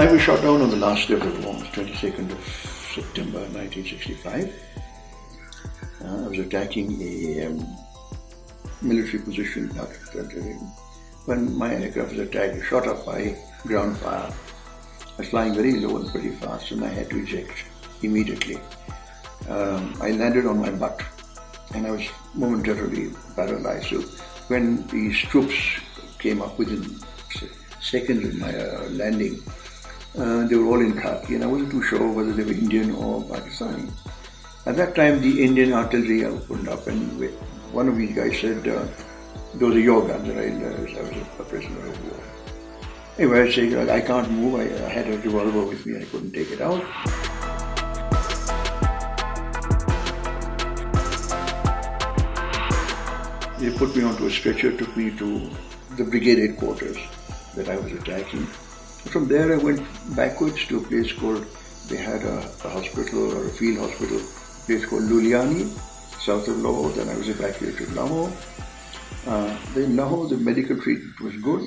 I was shot down on the last day of the war, 22nd of September 1965. I was attacking a military position in Pakistan. When my aircraft was attacked, shot up by ground fire. I was flying very low and pretty fast, and I had to eject immediately. I landed on my butt, and I was momentarily paralyzed. So when these troops came up within seconds of my landing, they were all in khaki, and I wasn't too sure whether they were Indian or Pakistani. At that time, the Indian artillery opened up, and one of these guys said, "Those are your guns," and I was a prisoner of war. Anyway, I was saying, I can't move. I had a revolver with me. I couldn't take it out. They put me onto a stretcher, took me to the brigade headquarters that I was attacking. From there, I went backwards to a place called, they had a hospital or a field hospital, a place called Luliani, south of Lahore. Then I was evacuated to Lahore. In Lahore, the medical treatment was good.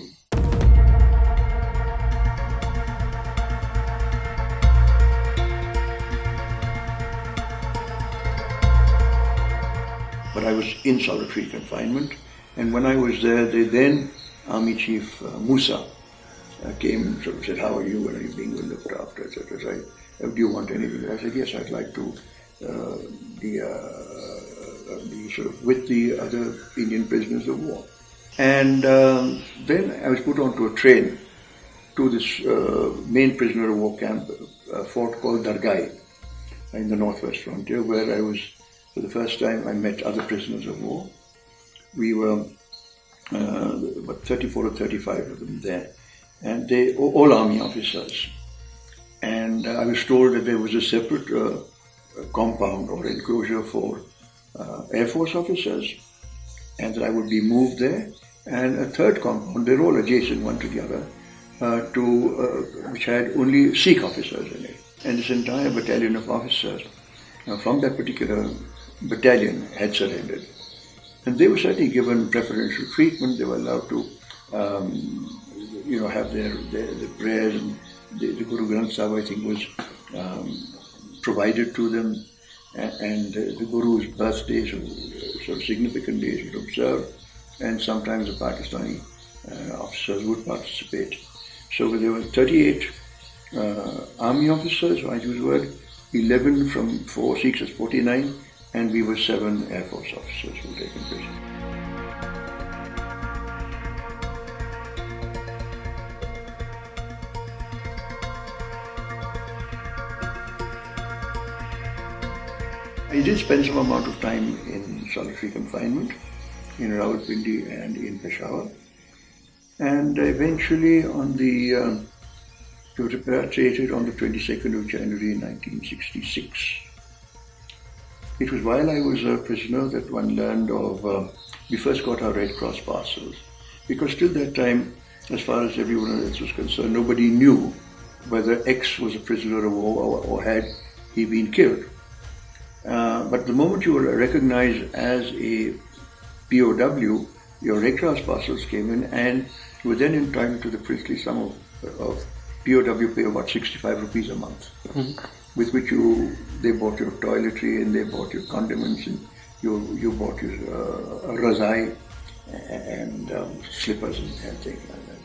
But I was in solitary confinement, and when I was there, the then Army Chief Musa came and sort of said, "How are you? Are you being looked after?" etc. So "Do you want anything?" I said, "Yes, I'd like to be sort of with the other Indian prisoners of war." And then I was put onto a train to this main prisoner of war camp, a fort called Dargai in the northwest frontier, where I was. For the first time, I met other prisoners of war. We were about 34 or 35 of them there, and they all army officers. And I was told that there was a separate compound or enclosure for Air Force officers, and that I would be moved there. And a third compound, they're all adjacent one to the other, which had only Sikh officers in it. And this entire battalion of officers from that particular battalion had surrendered, and they were certainly given preferential treatment. They were allowed to, have their prayers, and the Guru Granth Sahib, I think, was provided to them, and the Guru's birthdays, sort of significant days, were observed, and sometimes the Pakistani officers would participate. So there were 38 army officers, I use the word, 11 from 4 Sikhs, as 49, and we were 7 Air Force officers who were taken prisoner. I did spend some amount of time in solitary confinement in Rawalpindi and in Peshawar, and eventually repatriated on the 22nd of January 1966. It was while I was a prisoner that one learned of, we first got our Red Cross parcels, because till that time, as far as everyone else was concerned, nobody knew whether X was a prisoner of war or had he been killed. But the moment you were recognized as a POW, your Red Cross parcels came in, and you were then entitled to the princely sum of POW pay about 65 rupees a month, with which they bought your toiletry, and they bought your condiments, and you bought your razai and slippers and things like that.